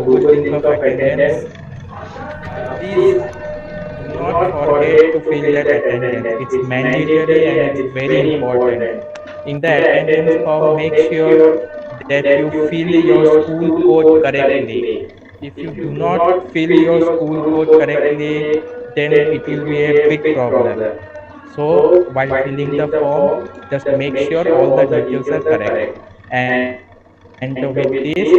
good thing of attendance. Please do not forget to fill that attendance. It's mandatory and it's very important. In the attendance form, make sure that you fill your school code correctly. If you do not fill your school code correctly, then it will be a big problem. So, while filling the form, just make sure all the details are correct. And with this,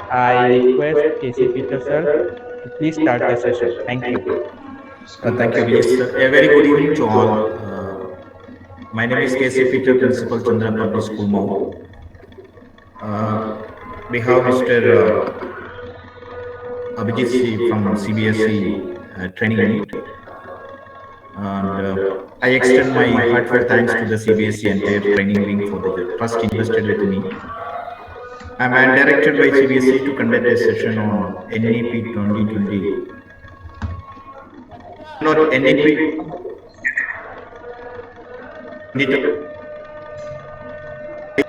I request KC Peter sir to please start the session. Thank you. Thank you, Abhijit sir. A very good evening to all. My name is KC Peter, Principal Chandra Public School, Mau. Uh, we have Mr. Abhijit C from CBSE training unit. And I extend my heartfelt thanks to the CBSE entire training wing for the trust invested with me. I'm directed by CBSE to conduct a session on NEP 2020. Not NEP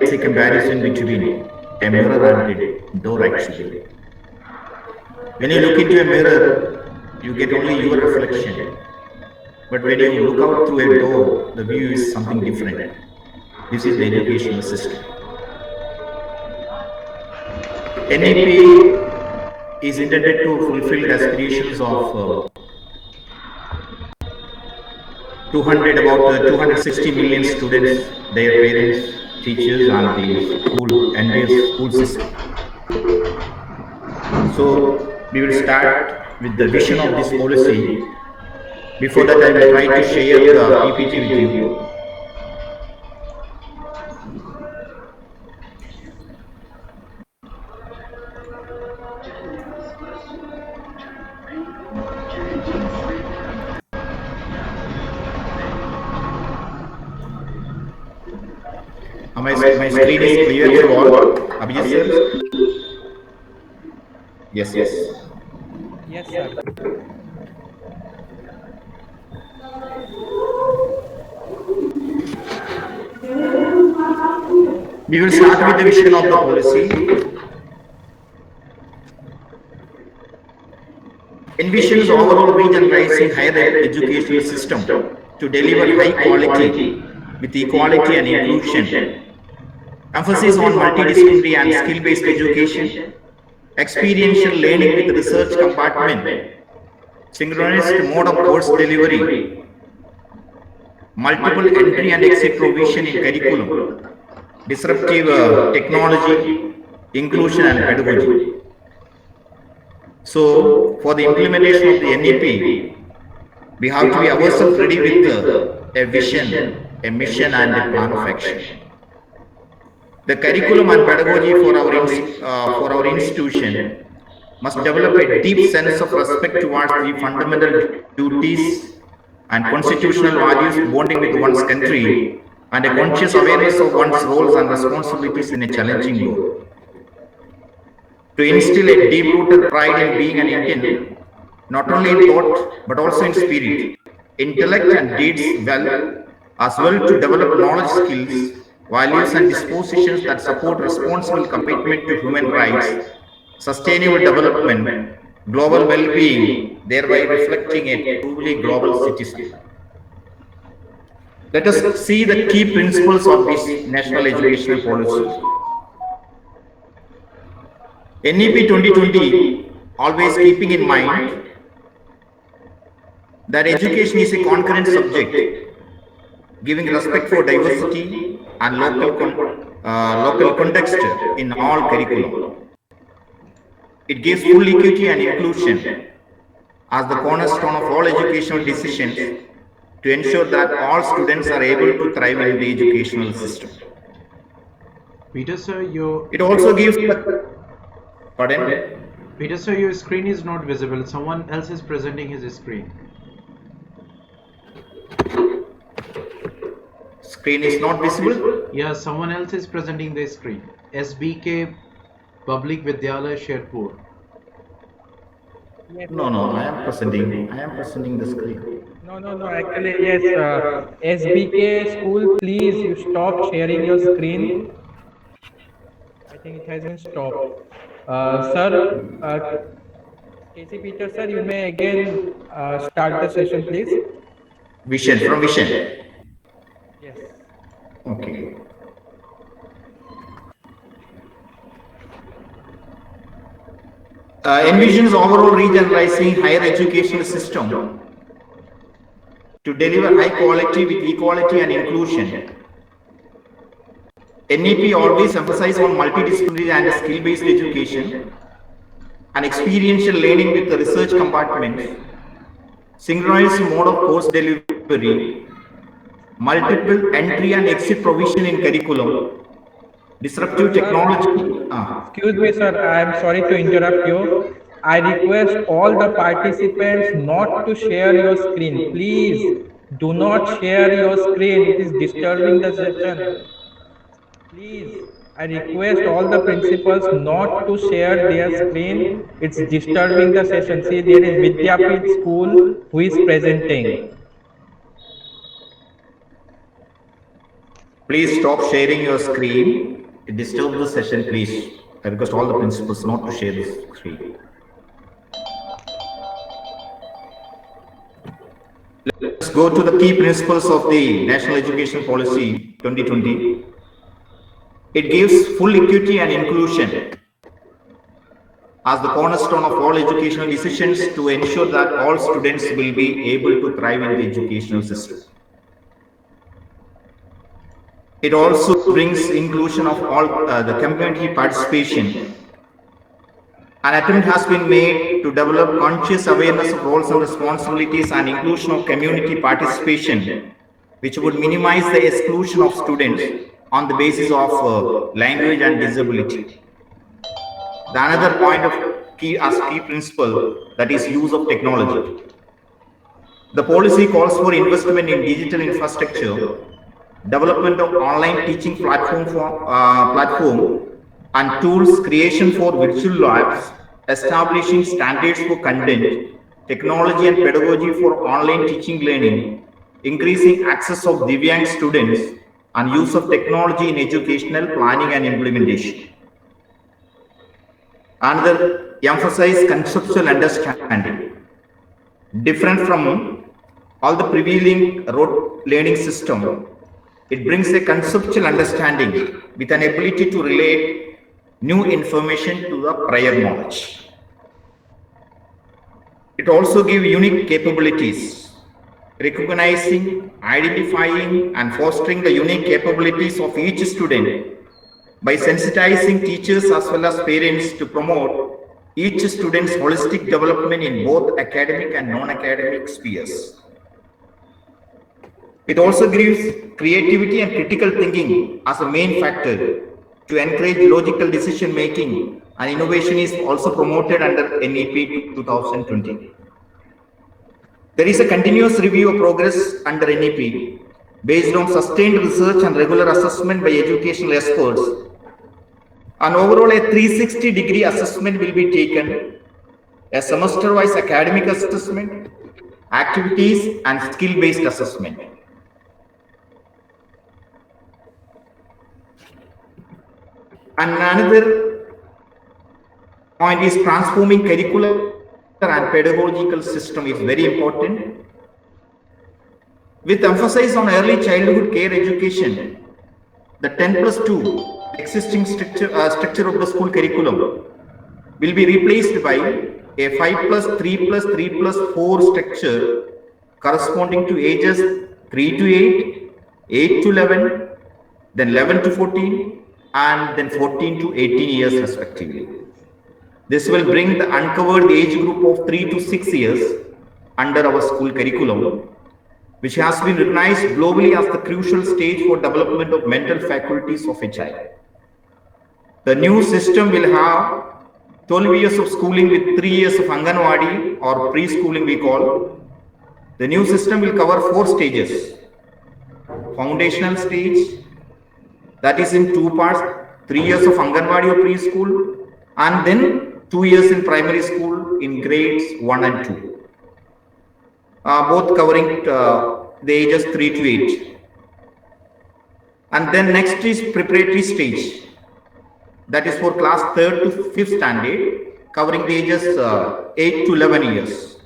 it's a comparison between a mirror and a door actually. When you look into a mirror, you get only your reflection. But when you look out through a door, the view is something different. This is the educational system. NEP is intended to fulfill the aspirations of 260 million students, their parents, teachers, and the entire school system. So we will start with the vision of this policy. Before that, I will try to share the PPT with you. My screen is clear to all. Abhijit sir? Yes, yes. Yes, sir. We will start with the vision of the policy. Envisions overall regionalizing higher educational system to deliver high quality with equality and inclusion. Emphasis on multidisciplinary and skill-based education, experiential learning with research compartment, synchronized mode of course delivery, multiple entry and exit provision in curriculum, disruptive technology, inclusion and pedagogy. So, for the implementation of the NEP, we have to be ourselves ready with a vision, a mission and a plan of action. The curriculum and pedagogy for our institution must develop a deep sense of respect towards the fundamental duties and constitutional values bonding with one's country and a conscious awareness of one's roles and responsibilities in a challenging world. To instill a deep-rooted pride in being an Indian, not only in thought but also in spirit, intellect and deeds as well to develop knowledge, skills, values and dispositions that support responsible commitment to human rights, sustainable development, global well-being, thereby reflecting a truly global citizen. Let us see the key principles of this national educational policy. NEP 2020 always keeping in mind that education is a concurrent subject, giving respect for diversity and local context in all curriculum. It gives full equity and inclusion as the cornerstone of all educational decisions to ensure that all students are able to thrive in the educational system. Peter sir, It also gives pardon? Peter sir, your screen is not visible. Someone else is presenting his screen. Screen is not visible? Yeah, someone else is presenting the screen. SBK Public Vidyalaya Sherpur. No, I am presenting the screen. No. Actually, yes. SBK school, please, you stop sharing your screen. I think it has been stopped. Sir, uh, KC Peter, sir, you may again start the session, please. Vision, from vision. Yes. Okay. Envisions overall regionalizing higher educational system to deliver high quality with equality and inclusion. NEP always emphasizes on multidisciplinary and skill-based education and experiential learning with the research compartments, synchronized mode of course delivery, multiple entry and exit provision in curriculum, disruptive Sir, technology. excuse me, sir. I am sorry to interrupt you. I request all the participants not to share your screen. Please do not share your screen. It is disturbing the session. Please, I request all the principals not to share their screen. It's disturbing the session. See, there is Vidyapit School who is presenting. Please stop sharing your screen. It disturbs the session, please. I request all the principals not to share the screen. Let's go to the key principles of the National Education Policy 2020. It gives full equity and inclusion as the cornerstone of all educational decisions to ensure that all students will be able to thrive in the educational system. It also brings inclusion of all the community participation. An attempt has been made to develop conscious awareness of roles and responsibilities and inclusion of community participation, which would minimize the exclusion of students on the basis of language and disability. The another point of key principle, that is use of technology. The policy calls for investment in digital infrastructure, development of online teaching platform and tools, creation for virtual labs, establishing standards for content, technology and pedagogy for online teaching learning, increasing access of Divyang students, and use of technology in educational planning and implementation. Another, emphasize conceptual understanding. Different from all the prevailing rote learning system, it brings a conceptual understanding with an ability to relate new information to the prior knowledge. It also gives unique capabilities, recognizing, identifying, and fostering the unique capabilities of each student by sensitizing teachers as well as parents to promote each student's holistic development in both academic and non-academic spheres. It also gives creativity and critical thinking as a main factor to encourage logical decision making, and innovation is also promoted under NEP 2020. There is a continuous review of progress under NEP based on sustained research and regular assessment by educational experts. And overall, a 360-degree assessment will be taken, a semester-wise academic assessment, activities, and skill-based assessment. And another point is transforming curricular and pedagogical system is very important. With emphasis on early childhood care education, the 10+2 existing structure of the school curriculum will be replaced by a 5+3+3+4 structure corresponding to ages 3 to 8, 8 to 11, then 11 to 14, and then 14 to 18 years respectively. This will bring the uncovered age group of 3 to 6 years under our school curriculum, which has been recognized globally as the crucial stage for development of mental faculties of a child. The new system will have 12 years of schooling with 3 years of Anganwadi or preschooling we call. The new system will cover 4 stages. Foundational stage, that is in 2 parts, 3 years of Anganwadi or preschool, and then 2 years in primary school in grades 1 and 2. Both covering the ages 3 to 8. And then next is preparatory stage. that is for class 3rd to 5th standard, covering the ages 8 to 11 years.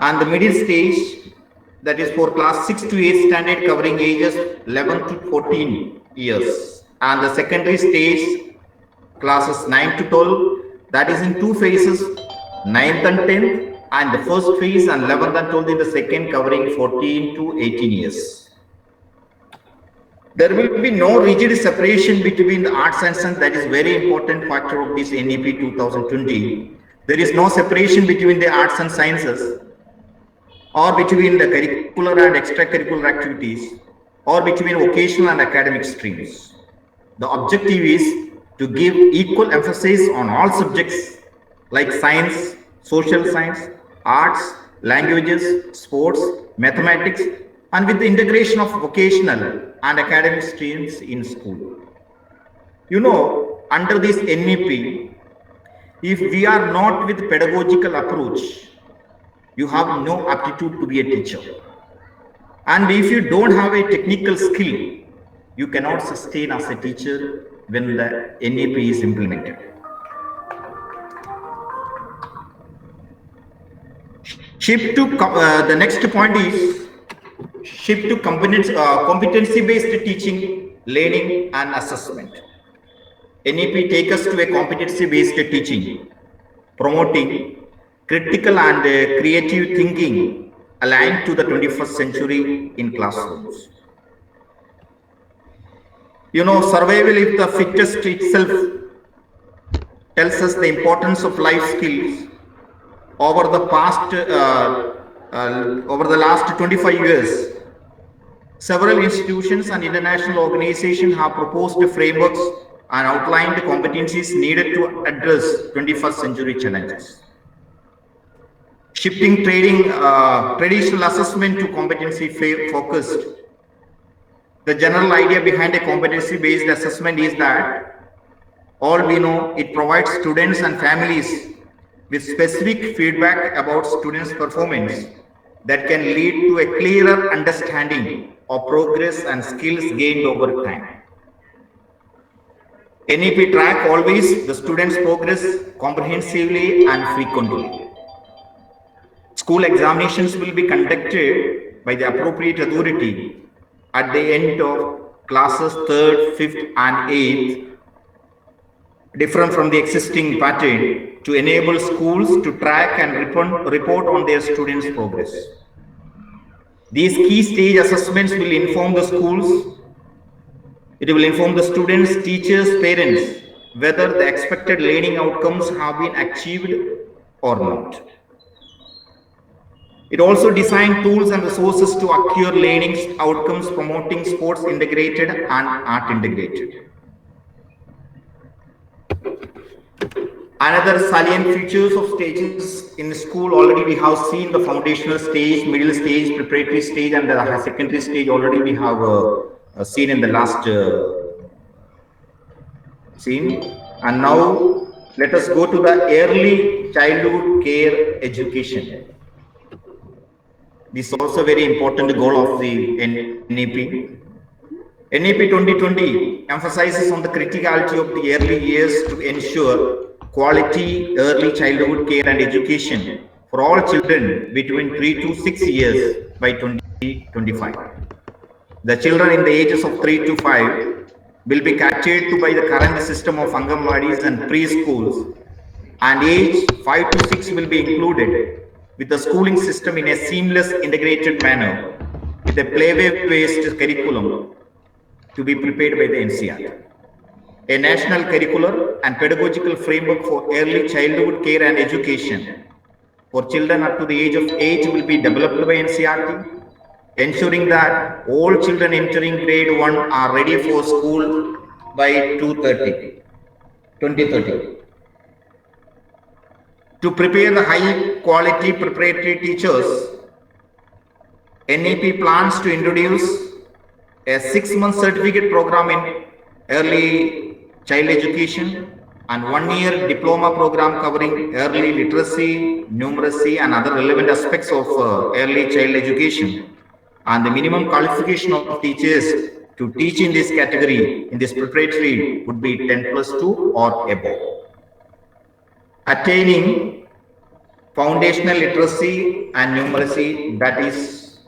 And the middle stage, that is for class 6 to 8th standard, covering ages 11 to 14 years. And the secondary stage, classes 9 to 12, that is in two phases, 9th and 10th, and the first phase, and 11th and 12th in the second, covering 14 to 18 years. There will be no rigid separation between the arts and science. That is very important factor of this NEP 2020. There is no separation between the arts and sciences, or between the curricular and extracurricular activities, or between vocational and academic streams. The objective is to give equal emphasis on all subjects like science, social science, arts, languages, sports, mathematics, and with the integration of vocational and academic streams in school. You know, under this NEP, if we are not with pedagogical approach, you have no aptitude to be a teacher. And if you don't have a technical skill, you cannot sustain as a teacher when the NEP is implemented. Shift to the next point is shift to competency-based teaching, learning, and assessment. NEP takes us to a competency-based teaching, promoting critical and creative thinking aligned to the 21st century in classrooms. You know, survival if the fittest itself tells us the importance of life skills. Over the last 25 years, several institutions and international organizations have proposed frameworks and outlined competencies needed to address 21st century challenges. Shifting traditional assessment to competency focused. The general idea behind a competency-based assessment is that all we know, it provides students and families with specific feedback about students' performance that can lead to a clearer understanding of progress and skills gained over time. NEP track always the students' progress comprehensively and frequently. School examinations will be conducted by the appropriate authority at the end of classes 3rd, 5th, and 8th, different from the existing pattern, to enable schools to track and report on their students' progress. These key stage assessments will inform the schools, it will inform the students, teachers, parents, whether the expected learning outcomes have been achieved or not. It also designed tools and resources to acquire learning outcomes, promoting sports integrated and art integrated. Another salient features of stages in school, already we have seen the foundational stage, middle stage, preparatory stage, and the secondary stage already we have seen in the last scene. And now let us go to the early childhood care education. This is also a very important goal of the NEP. NEP 2020 emphasizes on the criticality of the early years to ensure quality early childhood care and education for all children between 3 to 6 years by 2025. The children in the ages of 3 to 5 will be catered to by the current system of Anganwadis and preschools, and age 5 to 6 will be included with the schooling system in a seamless integrated manner with a playway-based curriculum to be prepared by the NCERT. A national curricular and pedagogical framework for early childhood care and education for children up to the age of 8 will be developed by NCERT, ensuring that all children entering grade 1 are ready for school by 2030. To prepare the high quality preparatory teachers, NEP plans to introduce a 6-month certificate program in early child education and 1-year diploma program covering early literacy, numeracy, and other relevant aspects of early child education. And the minimum qualification of teachers to teach in this category, in this preparatory, would be 10 plus 2 or above. Attaining foundational literacy and numeracy, that is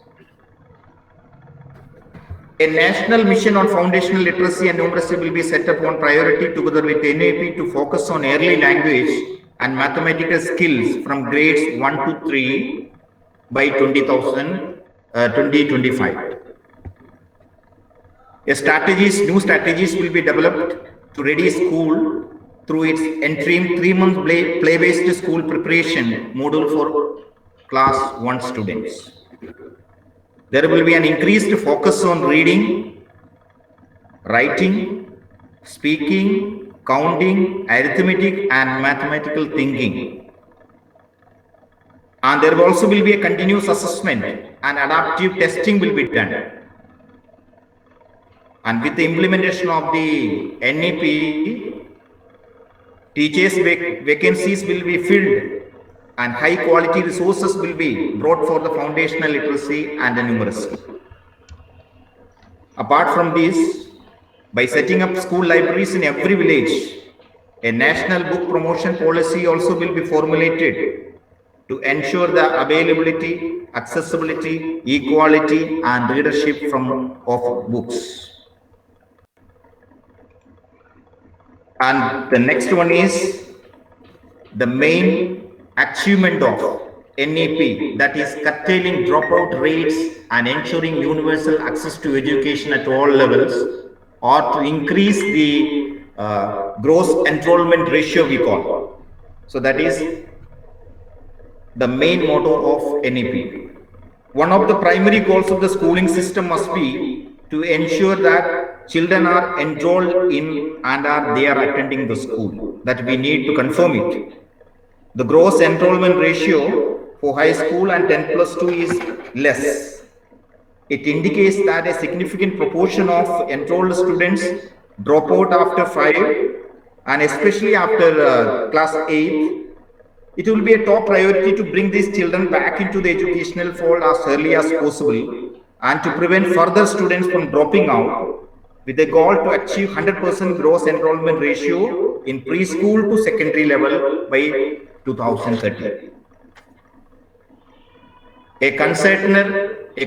a national mission on foundational literacy and numeracy will be set up on priority together with NEP to focus on early language and mathematical skills from grades 1 to 3 by 2025. New strategies will be developed to ready school through its interim 3-month play-based school preparation module for class 1 students. There will be an increased focus on reading, writing, speaking, counting, arithmetic and mathematical thinking. And there also will be a continuous assessment and adaptive testing will be done. And with the implementation of the NEP, teachers' vacancies will be filled and high quality resources will be brought for the foundational literacy and the numeracy. Apart from this, by setting up school libraries in every village, a national book promotion policy also will be formulated to ensure the availability, accessibility, equality and readership of books. And the next one is the main achievement of NEP, that is curtailing dropout rates and ensuring universal access to education at all levels, or to increase the gross enrollment ratio we call. So that is the main motto of NEP. One of the primary goals of the schooling system must be to ensure that children are enrolled in and they are attending the school, that we need to confirm it. The gross enrollment ratio for high school and 10 plus 2 is less. It indicates that a significant proportion of enrolled students drop out after 5 and especially after class 8. It will be a top priority to bring these children back into the educational fold as early as possible and to prevent further students from dropping out, with a goal to achieve 100% gross enrollment ratio in preschool to secondary level by 2030. A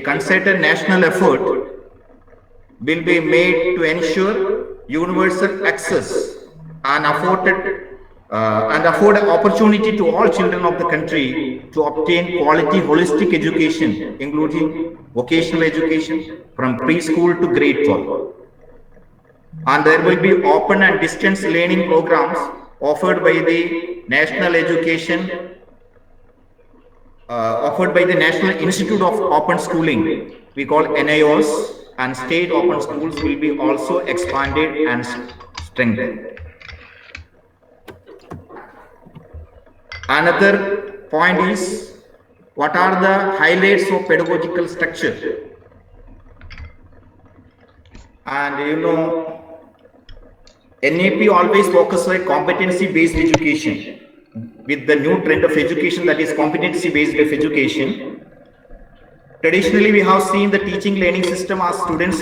concerted national effort will be made to ensure universal access and afford an opportunity to all children of the country to obtain quality holistic education, including vocational education from preschool to grade 12. And there will be open and distance learning programs offered by the National Institute of Open Schooling, we call NIOS, and state open schools will be also expanded and strengthened. Another point is, what are the highlights of pedagogical structure? And NEP always focuses on competency-based education. With the new trend of education, that is competency-based education, traditionally we have seen the teaching learning system as students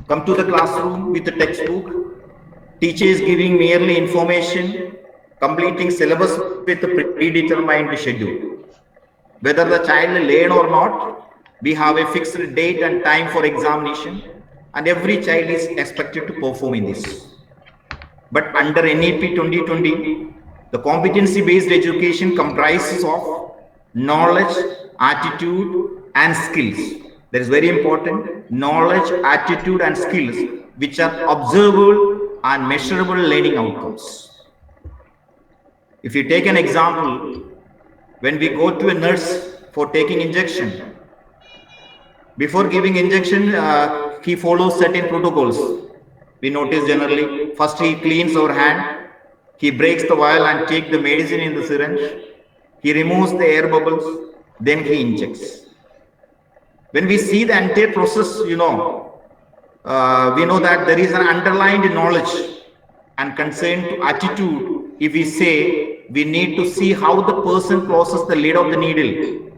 come to the classroom with the textbook, teachers giving merely information, completing syllabus with a predetermined schedule. Whether the child learn or not, we have a fixed date and time for examination, and every child is expected to perform in this. But under NEP 2020, the competency-based education comprises of knowledge, attitude, and skills. That is very important. Knowledge, attitude, and skills, which are observable and measurable learning outcomes. If you take an example, when we go to a nurse for taking injection, before giving injection, he follows certain protocols. We notice generally, first he cleans our hand, he breaks the vial and takes the medicine in the syringe, he removes the air bubbles, then he injects. When we see the entire process, we know that there is an underlying knowledge and concern to attitude. If we say we need to see how the person closes the lid of the needle,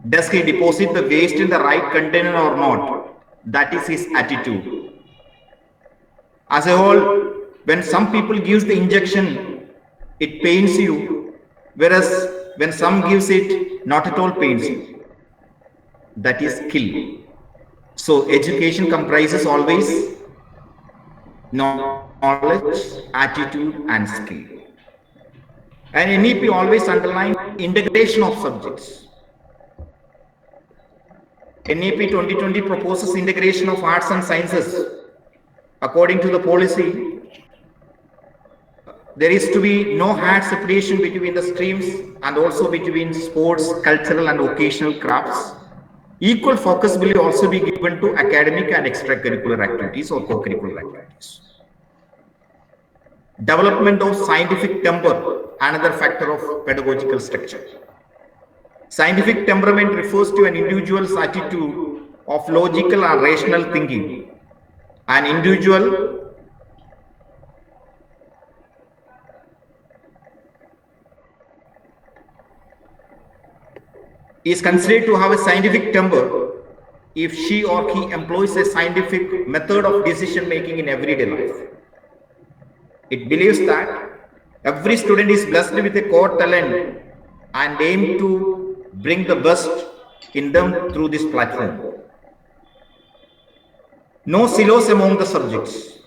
does he deposit the waste in the right container or not? That is his attitude. As a whole, when some people gives the injection, it pains you, whereas when some gives it, not at all pains you. That is skill. So education comprises always knowledge, attitude, and skill. And NEP always underlines integration of subjects. NEP 2020 proposes integration of arts and sciences. According to the policy, there is to be no hard separation between the streams and also between sports, cultural, and vocational crafts. Equal focus will also be given to academic and extracurricular activities or co-curricular activities. Development of scientific temper, another factor of pedagogical structure. Scientific temperament refers to an individual's attitude of logical and rational thinking. An individual is considered to have a scientific temper if she or he employs a scientific method of decision making in everyday life. It believes that every student is blessed with a core talent and aim to bring the best in them through this platform. No silos among the subjects.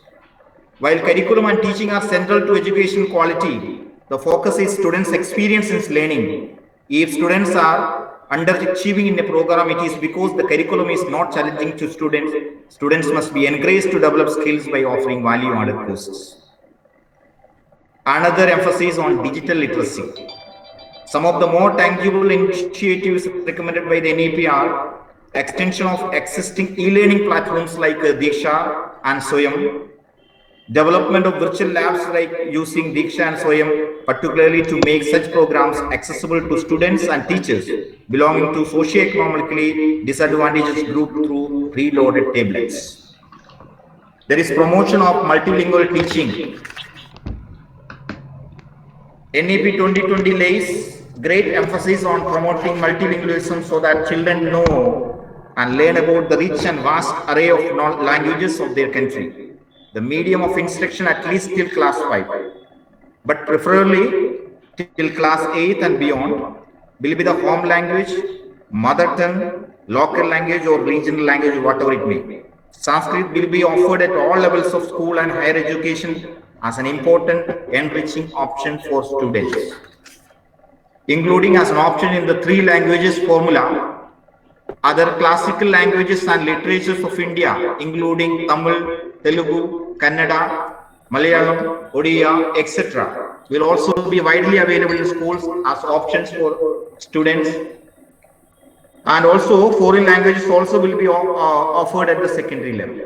While curriculum and teaching are central to education quality, the focus is students' experience in learning. If students are underachieving in a program, it is because the curriculum is not challenging to students. Students must be encouraged to develop skills by offering value-added courses. Another emphasis on digital literacy. Some of the more tangible initiatives recommended by the NEP are extension of existing e-learning platforms like Diksha and Swayam, development of virtual labs like using Diksha and Swayam, particularly to make such programs accessible to students and teachers belonging to socio-economically disadvantaged group through preloaded tablets. There is promotion of multilingual teaching. NEP 2020 lays great emphasis on promoting multilingualism so that children know and learn about the rich and vast array of languages of their country. The medium of instruction at least till class 5, but preferably till class 8 and beyond, will be the home language, mother tongue, local language or regional language, whatever it may be. Sanskrit will be offered at all levels of school and higher education as an important enriching option for students, including as an option in the 3 languages formula. Other classical languages and literatures of India, including Tamil, Telugu, Kannada, Malayalam, Odia, etc., will also be widely available in schools as options for students. And also, foreign languages also will be offered at the secondary level.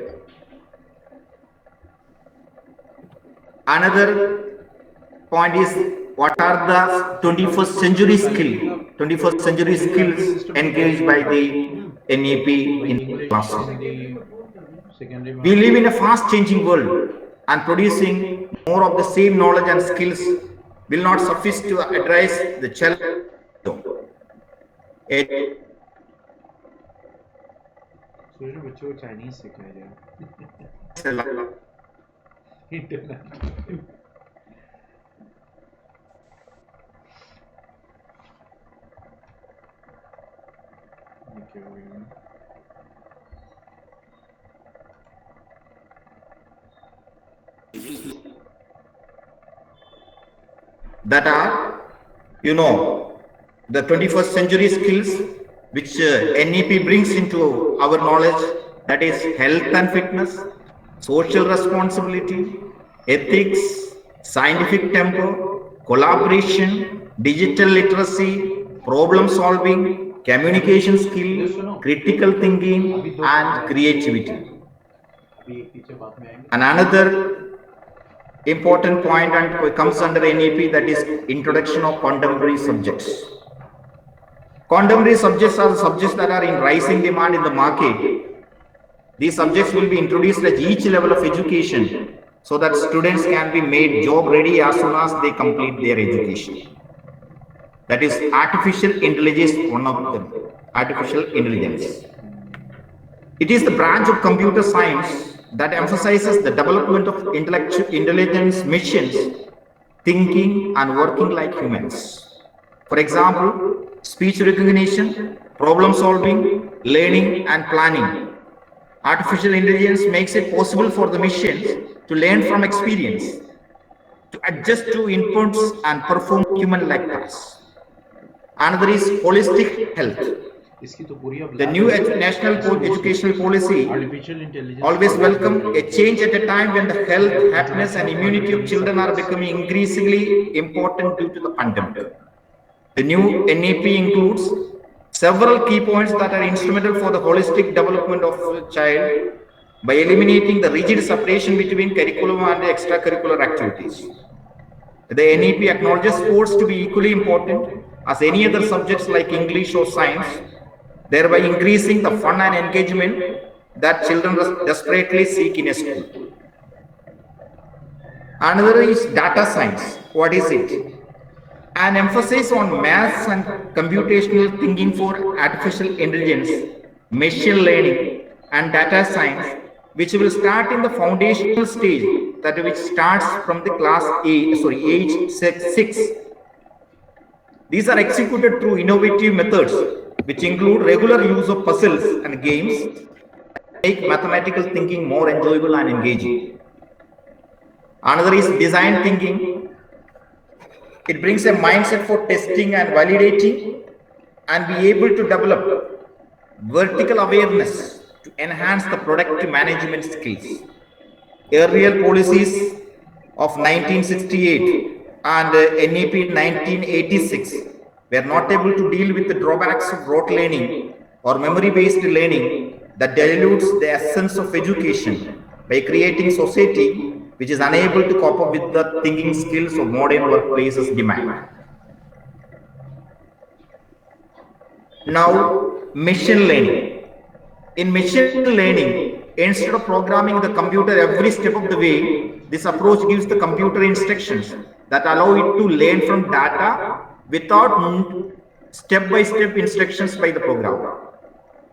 Another point is, what are the 21st century skills? 21st century skills encouraged by the NEP in classroom. We live in a fast changing world, and producing more of the same knowledge and skills will not suffice to address the challenge. Chinese that are, the 21st century skills which NEP brings into our knowledge, that is health and fitness, social responsibility, ethics, scientific temper, collaboration, digital literacy, problem solving, communication skill, critical thinking, and creativity. And another important point and comes under NEP, that is introduction of contemporary subjects. Contemporary subjects are the subjects that are in rising demand in the market. These subjects will be introduced at each level of education so that students can be made job ready as soon as they complete their education. That is artificial intelligence, one of them. Artificial intelligence. It is the branch of computer science that emphasizes the development of intellectual intelligence missions, thinking and working like humans. For example, speech recognition, problem solving, learning, and planning. Artificial intelligence makes it possible for the machines to learn from experience, to adjust to inputs and perform human-like tasks. Another is holistic health. इसकी तो पूरी अब The lab new है, national इसकी वो educational policy artificial intelligence always का welcome a change at a time when the health, happiness, and international immunity of quality children are supports. becoming increasingly important due to the pandemic. The new NEP includes several key points that are instrumental for the holistic development of a child by eliminating the rigid separation between curriculum and extracurricular activities. The NEP acknowledges sports to be equally important as any other subjects like English or science, thereby increasing the fun and engagement that children desperately seek in a school. Another is data science. What is it? An emphasis on maths and computational thinking for artificial intelligence, machine learning, and data science, which will start in the foundational stage, that which starts from the age 6. These are executed through innovative methods, which include regular use of puzzles and games that make mathematical thinking more enjoyable and engaging. Another is design thinking. It brings a mindset for testing and validating and be able to develop vertical awareness to enhance the product management skills. Earlier policies of 1968 and NEP 1986 were not able to deal with the drawbacks of rote learning or memory-based learning that dilutes the essence of education by creating society which is unable to cope up with the thinking skills of modern workplaces demand. Now, machine learning. In machine learning, instead of programming the computer every step of the way, this approach gives the computer instructions that allow it to learn from data without step-by-step instructions by the programmer.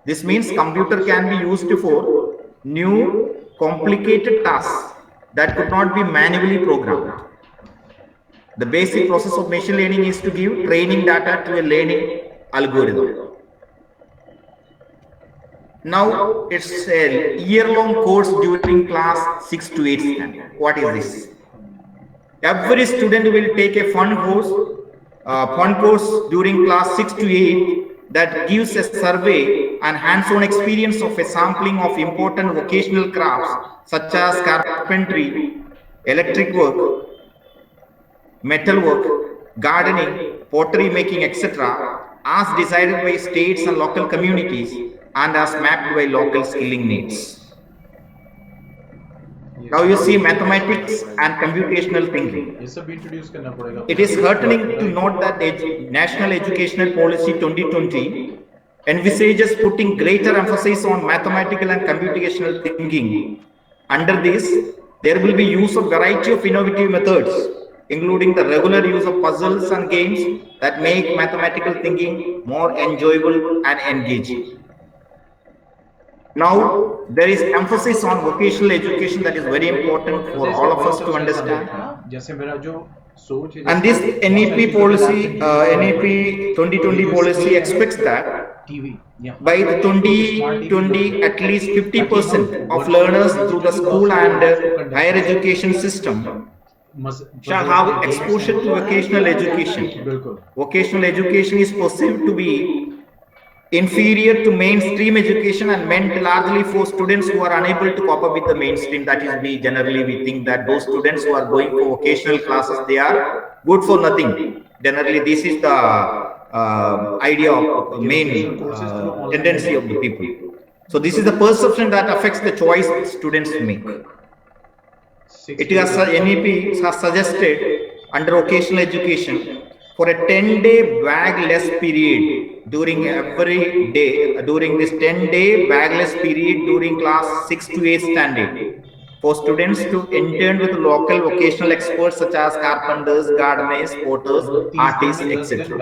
This means computer can be used for new complicated tasks that could not be manually programmed. The basic process of machine learning is to give training data to a learning algorithm. Now it's a year-long course during class 6 to 8 standard. What is this? Every student will take a fun course during class 6 to 8 that gives a survey and hands-on experience of a sampling of important vocational crafts such as carpentry, electric work, metal work, gardening, pottery making, etc., as decided by states and local communities and as mapped by local skilling needs. Now you see mathematics and computational thinking. ये सब introduce करना पड़ेगा. It is heartening to note that National Educational Policy 2020 envisages putting greater emphasis on mathematical and computational thinking. Under this, there will be use of variety of innovative methods, including the regular use of puzzles and games that make mathematical thinking more enjoyable and engaging. Now, there is emphasis on vocational education that is very important for all of us to understand. जैसे मेरा जो सोच है, And this NEP policy, NEP 2020 policy expects that TV, by the 2020, at least 50% of learners through the school and higher education system shall have exposure to vocational education. Vocational education is perceived to be inferior to mainstream education and meant largely for students who are unable to cope up with the mainstream. That is, we think that those students who are going for vocational classes, they are good for nothing. Generally, this is the idea of main tendency of the people. So this is the perception that affects the choice students make. It has NEP has suggested under vocational education for a 10-day bagless period during every day, during this 10-day bagless period during class 6 to 8 standard, for students to intern with local vocational experts such as carpenters, gardeners, potters, artists, etc.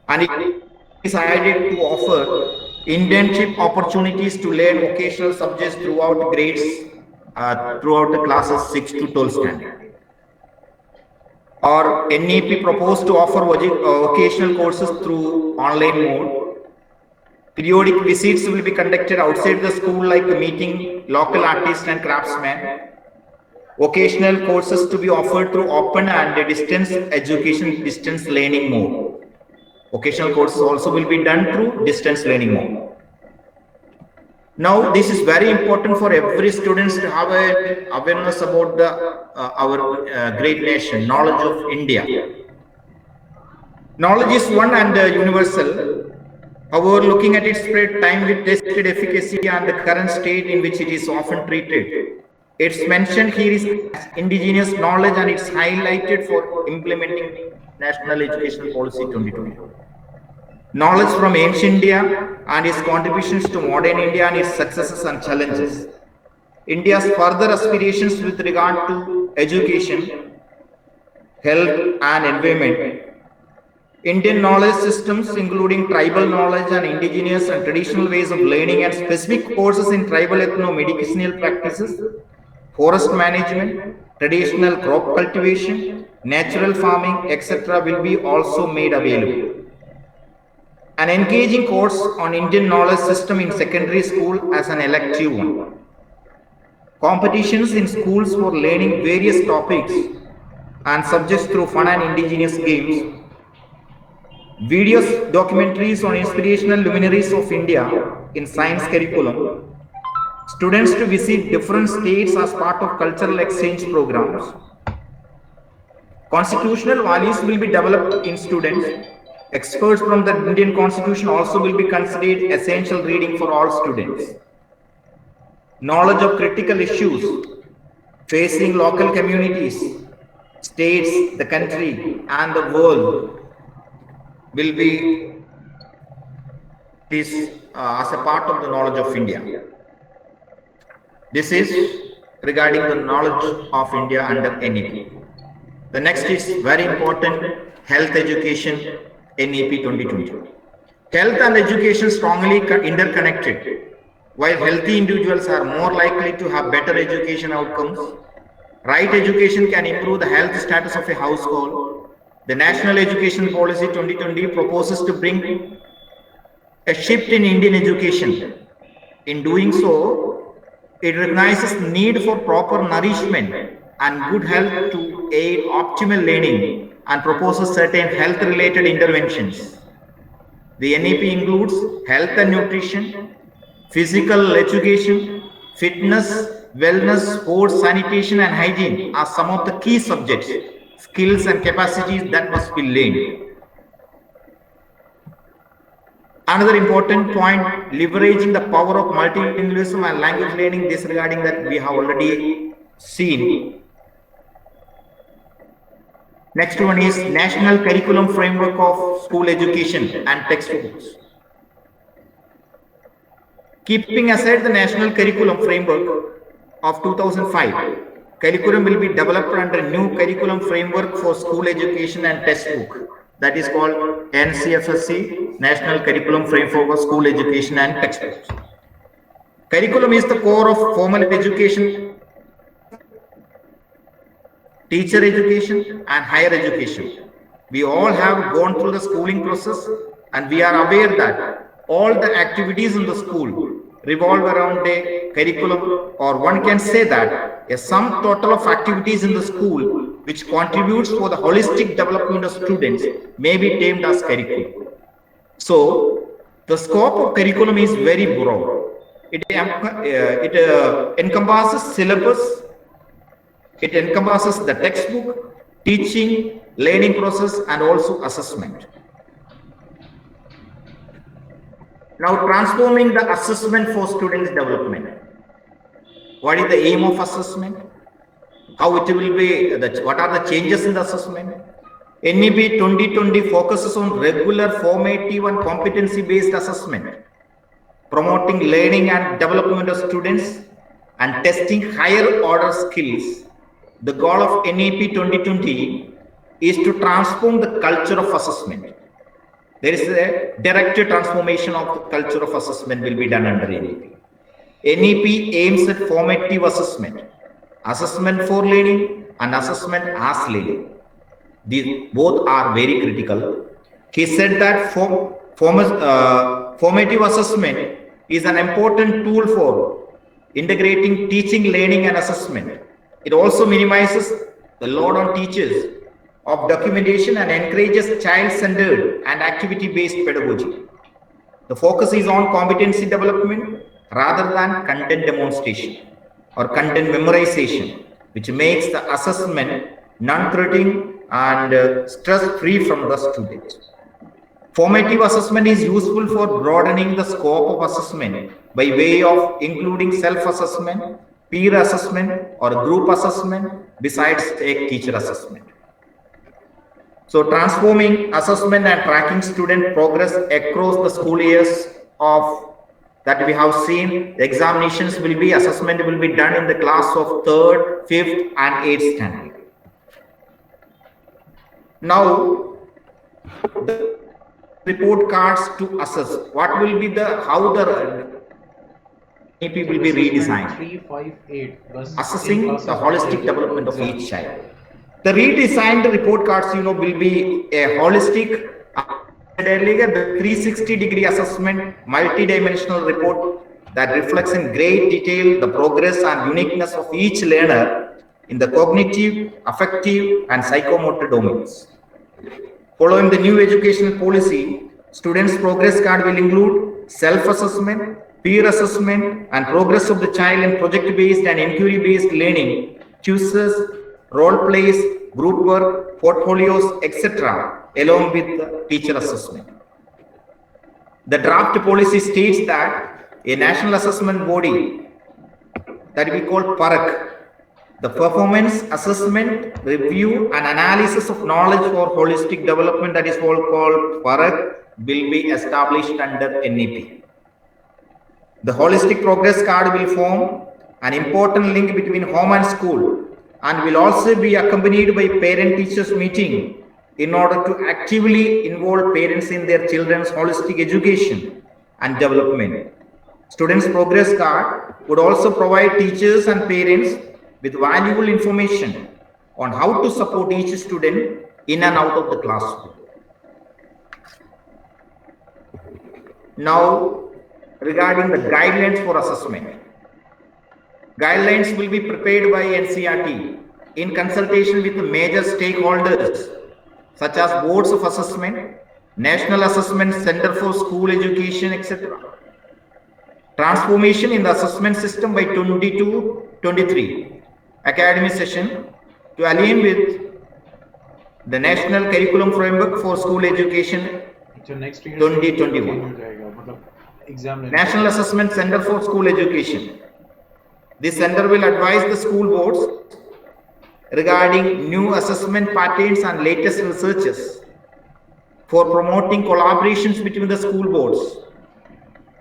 And it is decided to offer internship opportunities to learn vocational subjects throughout grades, throughout the classes 6 to 12 standard. Or NEP proposed to offer vocational courses through online mode. Periodic visits will be conducted outside the school, like meeting local artists and craftsmen. Vocational courses to be offered through open and distance education, distance learning mode. Vocational courses also will be done through distance learning mode. Now, this is very important for every students to have an awareness about our great nation, knowledge of India. Knowledge is one and universal. However, looking at its spread time with tested efficacy and the current state in which it is often treated, it's mentioned here is indigenous knowledge, and it's highlighted for implementing National Education Policy 2020. Knowledge from ancient India and its contributions to modern India and its successes and challenges. India's further aspirations with regard to education, health and environment. Indian knowledge systems, including tribal knowledge and indigenous and traditional ways of learning, and specific courses in tribal ethno-medicinal practices, forest management, traditional crop cultivation, natural farming, etc. will be also made available. An engaging course on Indian knowledge system in secondary school as an elective one. Competitions in schools for learning various topics and subjects through fun and indigenous games. Videos, documentaries on inspirational luminaries of India in science curriculum. Students to visit different states as part of cultural exchange programs. Constitutional values will be developed in students. Experts from the Indian Constitution also will be considered essential reading for all students. Knowledge of critical issues facing local communities, states, the country, and the world will be this as a part of the knowledge of India. This is regarding the knowledge of India under NEP. The next is very important, health education, NEP 2020. Health and education strongly interconnected. While healthy individuals are more likely to have better education outcomes, right education can improve the health status of a household. The National Education Policy 2020 proposes to bring a shift in Indian education. In doing so, it recognizes the need for proper nourishment and good health to aid optimal learning and proposes certain health-related interventions. The NEP includes health and nutrition, physical education, fitness, wellness, sports, sanitation, and hygiene are some of the key subjects, skills, and capacities that must be learned. Another important point, leveraging the power of multilingualism and language learning, disregarding that we have already seen. Next one is National Curriculum Framework of School Education and Textbooks. Keeping aside the National Curriculum Framework of 2005, curriculum will be developed under a new curriculum framework for school education and textbook. That is called NCFSC, National Curriculum Framework for School Education and Textbooks. Curriculum is the core of formal education, teacher education, and higher education. We all have gone through the schooling process, and we are aware that all the activities in the school revolve around a curriculum, or one can say that a sum total of activities in the school which contributes for the holistic development of students may be termed as curriculum. So, the scope of curriculum is very broad. It encompasses syllabus, it encompasses the textbook, teaching, learning process, and also assessment. Now, transforming the assessment for students' development. What is the aim of assessment? How it will be, what are the changes in the assessment? NEP 2020 focuses on regular formative and competency-based assessment, promoting learning and development of students and testing higher order skills. The goal of NEP 2020 is to transform the culture of assessment. There is a direct transformation of the culture of assessment will be done under NEP. NEP aims at formative assessment, assessment for learning and assessment as learning. These both are very critical. He said that formative assessment is an important tool for integrating teaching, learning, and assessment. It also minimizes the load on teachers of documentation and encourages child-centered and activity-based pedagogy. The focus is on competency development rather than content demonstration or content memorization, which makes the assessment non-threatening and stress-free from the students. Formative assessment is useful for broadening the scope of assessment by way of including self-assessment, peer assessment, or group assessment besides a teacher assessment. So transforming assessment and tracking student progress across the school years of that we have seen, the examinations will be, assessment will be done in the class of 3rd, 5th and 8th standard. Now, the report cards to assess, what will be the, how the NEP will be redesigned, 358 assessing the holistic development of each child. The redesigned report cards, will be a holistic, earlier the 360-degree assessment, multi-dimensional report that reflects in great detail the progress and uniqueness of each learner in the cognitive, affective, and psychomotor domains. Following the new educational policy, students' progress card will include self-assessment, peer assessment, and progress of the child in project-based and inquiry-based learning, quizzes, role plays, group work, portfolios, etc., along with the teacher assessment. The draft policy states that a national assessment body that we call PARAK, the Performance Assessment, Review and Analysis of Knowledge for Holistic Development, that is called PARAK, will be established under NEP. The holistic progress card will form an important link between home and school and will also be accompanied by parent-teachers meeting in order to actively involve parents in their children's holistic education and development. Students' progress card would also provide teachers and parents with valuable information on how to support each student in and out of the classroom. Now, regarding the guidelines for assessment. Guidelines will be prepared by NCERT in consultation with major stakeholders such as boards of assessment, National Assessment Center for School Education, etc. Transformation in the assessment system by 22-23 academic session to align with the National Curriculum Framework for School Education 2021. National Assessment Center for School Education. This center will advise the school boards regarding new assessment patterns and latest researches for promoting collaborations between the school boards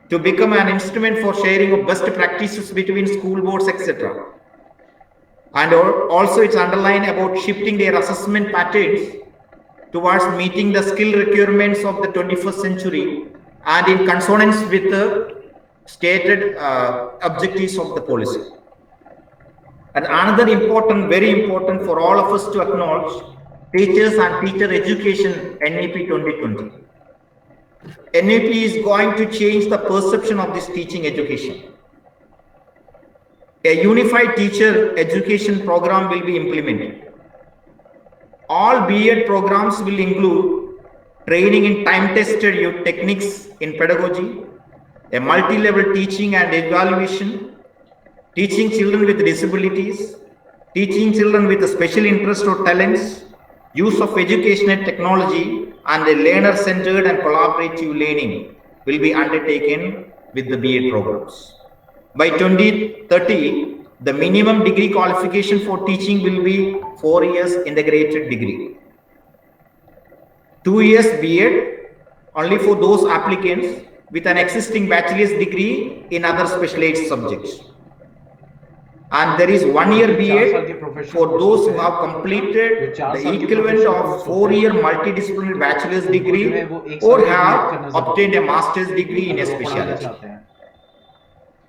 to become an instrument for sharing of best practices between school boards, etc. And also it's underlined about shifting their assessment patterns towards meeting the skill requirements of the 21st century and in consonance with the stated objectives of the policy. And another important, very important for all of us to acknowledge, teachers and teacher education NEP 2020. NEP is going to change the perception of this teaching education. A unified teacher education program will be implemented. All B.Ed programs will include training in time-tested techniques in pedagogy, a multi-level teaching and evaluation, teaching children with disabilities, teaching children with a special interest or talents, use of educational technology, and a learner-centered and collaborative learning will be undertaken with the B.Ed programs. By 2030, the minimum degree qualification for teaching will be 4 years integrated degree. 2 years B.Ed only for those applicants with an existing bachelor's degree in other specialized subjects. And there is 1 year जो 4 साल के BA professional for course those होते who हैं, have जो completed 4 the साल के equivalent professional of course होते 4-year हैं, multidisciplinary bachelor's उनको जो है degree वो 1 or साल में B.Ed have करना जरूरी obtained a है master's degree in a अगर वो पढ़ाना specialty. चाहते हैं।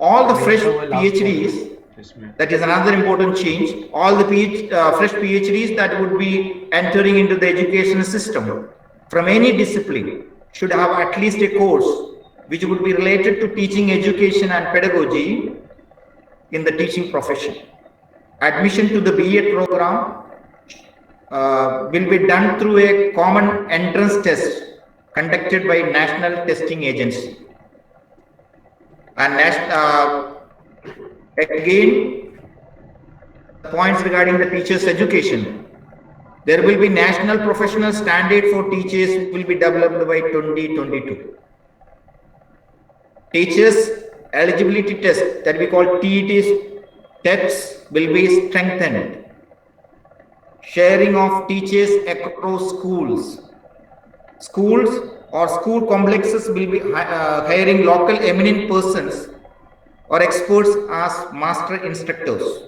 All the तो ये fresh उनका वो last year है PhDs, इसमें। that is another important change, all the fresh PhDs that would be entering into the education system from any discipline should have at least a course which would be related to teaching education and pedagogy in the teaching profession. Admission to the B.Ed program will be done through a common entrance test conducted by National Testing Agency. And again, the points regarding the teachers' education. There will be national professional standard for teachers will be developed by 2022. Teachers eligibility test that we call TET tests will be strengthened. Sharing of teachers across schools. Schools or school complexes will be hiring local eminent persons or experts as master instructors.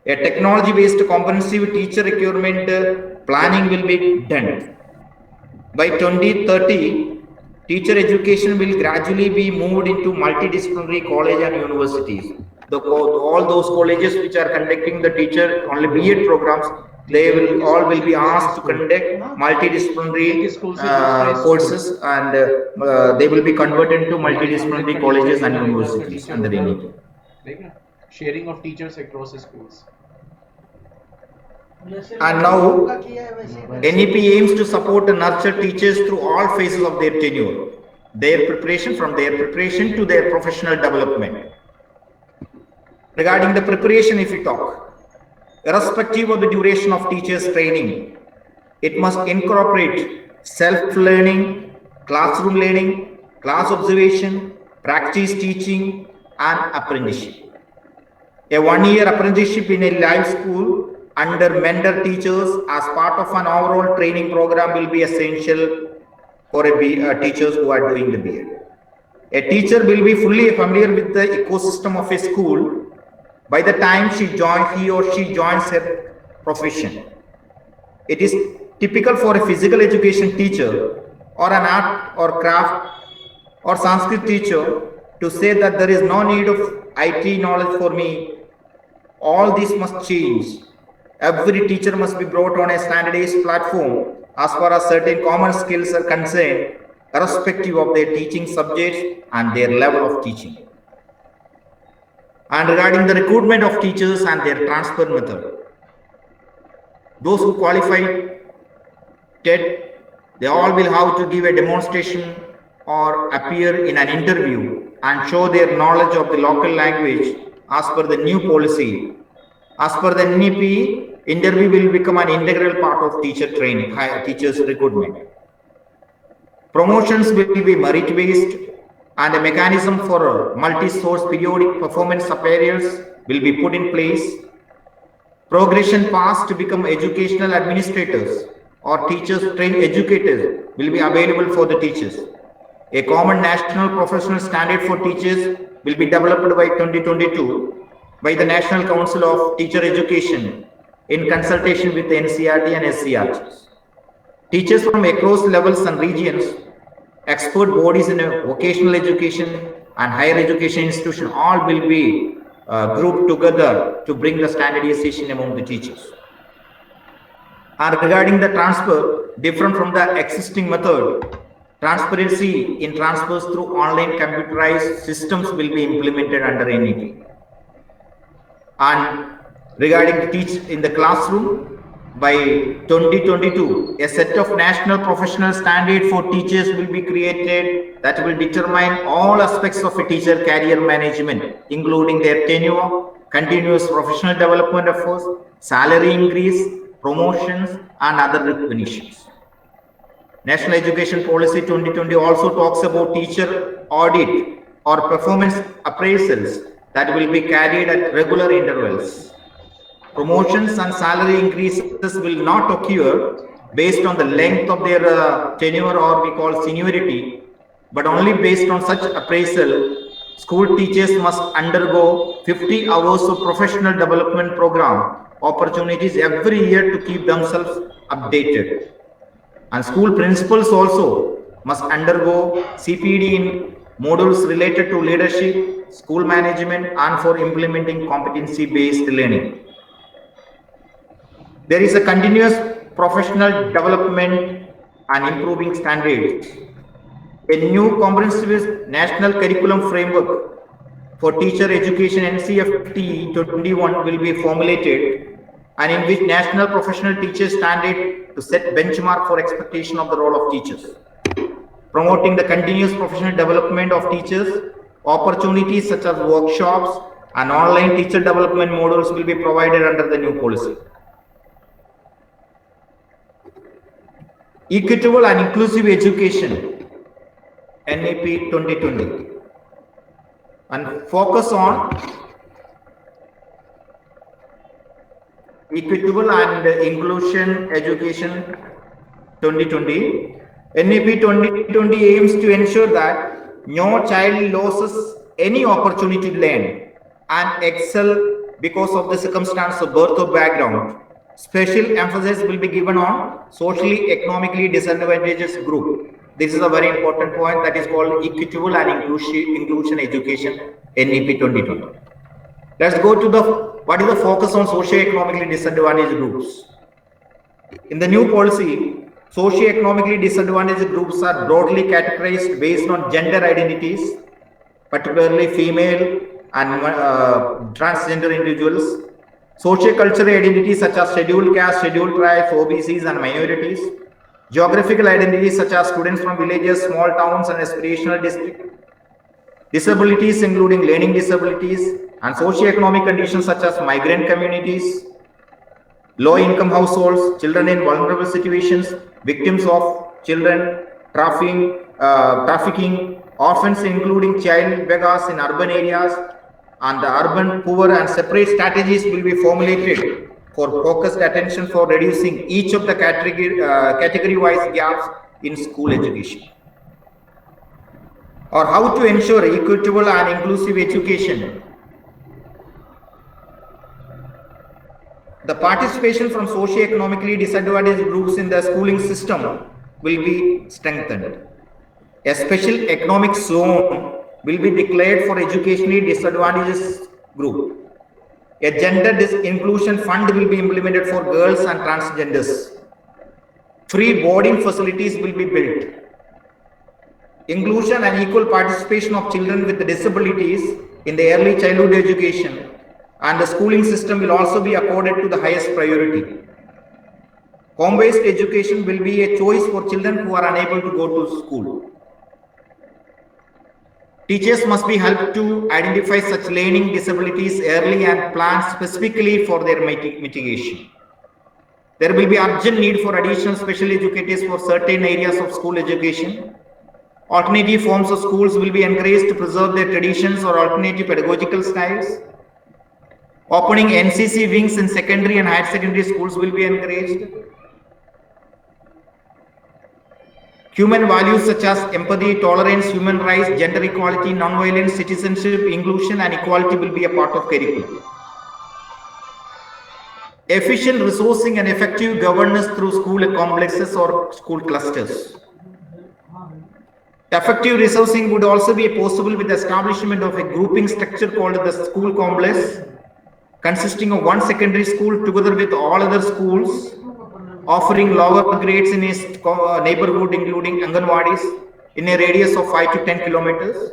A technology-based comprehensive teacher requirement planning will be done. By 2030, teacher education will gradually be moved into multidisciplinary college and universities. All those colleges which are conducting the teacher only B.Ed programs, they will be asked to conduct multidisciplinary courses, and they will be converted into multidisciplinary colleges and universities under NEP. Sharing of teachers across schools. And now, NEP aims to support and nurture teachers through all phases of their tenure, from their preparation to their professional development. Regarding the preparation, if we talk, irrespective of the duration of teachers' training, it must incorporate self-learning, classroom learning, class observation, practice teaching, and apprenticeship. A 1-year apprenticeship in a live school under mentor teachers as part of an overall training program will be essential for teachers who are doing the B.Ed. A teacher will be fully familiar with the ecosystem of a school by the time he or she joins her profession. It is typical for a physical education teacher or an art or craft or Sanskrit teacher to say that there is no need of IT knowledge for me. All this must change. Every teacher must be brought on a standardized platform as far as certain common skills are concerned, irrespective of their teaching subjects and their level of teaching. And regarding the recruitment of teachers and their transfer method, those who qualify TET, they all will have to give a demonstration or appear in an interview and show their knowledge of the local language as per the new policy. As per the NEP, interview will become an integral part of teacher training, teachers recruitment. Promotions will be merit-based, and a mechanism for multi-source periodic performance appraisals will be put in place. Progression paths to become educational administrators or teachers trained educators will be available for the teachers. A common national professional standard for teachers will be developed by 2022 by the National Council of Teacher Education in consultation with the NCERT and SCERTs. Teachers from across levels and regions, expert bodies in vocational education and higher education institution all will be grouped together to bring the standardization among the teachers. And regarding the transfer, different from the existing method, transparency in transfers through online computerized systems will be implemented under NEP. And regarding the teach in the classroom, by 2022, a set of national professional standard for teachers will be created that will determine all aspects of a teacher career management, including their tenure, continuous professional development efforts, salary increase, promotions, and other recognitions. National Education Policy 2020 also talks about teacher audit or performance appraisals that will be carried at regular intervals. Promotions and salary increases will not occur based on the length of their tenure or we call seniority, but only based on such appraisal School teachers must undergo 50 hours of professional development program opportunities every year to keep themselves updated. And school principals also must undergo CPD in modules related to leadership, school management, and for implementing competency-based learning. There is a continuous professional development and improving standards. A new comprehensive national curriculum framework for teacher education NCFT 21 will be formulated, and in which national professional teachers standard to set benchmark for expectation of the role of teachers. Promoting the continuous professional development of teachers, opportunities such as workshops and online teacher development modules will be provided under the new policy. Equitable and inclusive education, NEP 2020, and focus on equitable and inclusion education 2020. NEP 2020 aims to ensure that no child loses any opportunity to learn and excel because of the circumstance of birth or background. Special emphasis will be given on socially, economically disadvantaged group. This is a very important point, that is called equitable and inclusion education, NEP 2020. Let's go to what is the focus on socio-economically disadvantaged groups. In the new policy, socio-economically disadvantaged groups are broadly categorized based on gender identities, particularly female and transgender individuals, socio-cultural identities such as scheduled caste, scheduled tribes, OBCs and minorities, geographical identities such as students from villages, small towns and aspirational districts, disabilities including learning disabilities, and socio-economic conditions such as migrant communities, low-income households, children in vulnerable situations, victims of children trafficking, orphans including child beggars in urban areas, and the urban poor, and separate strategies will be formulated for focused attention for reducing each of the category-wise gaps in school education. Or how to ensure equitable and inclusive education. The participation from socio-economically disadvantaged groups in the schooling system will be strengthened. A special economic zone will be declared for educationally disadvantaged group. A gender inclusion fund will be implemented for girls and transgenders. Free boarding facilities will be built. Inclusion and equal participation of children with disabilities in the early childhood education and the schooling system will also be accorded to the highest priority. Home-based education will be a choice for children who are unable to go to school. Teachers must be helped to identify such learning disabilities early and plan specifically for their mitigation. There will be urgent need for additional special educators for certain areas of school education. Alternative forms of schools will be encouraged to preserve their traditions or alternative pedagogical styles. Opening NCC wings in secondary and higher secondary schools will be encouraged. Human values such as empathy, tolerance, human rights, gender equality, non-violence, citizenship, inclusion and equality will be a part of curriculum. Efficient resourcing and effective governance through school complexes or school clusters. Effective resourcing would also be possible with the establishment of a grouping structure called the school complex, consisting of one secondary school together with all other schools, offering lower grades in its neighborhood, including Anganwadis, in a radius of 5 to 10 kilometers.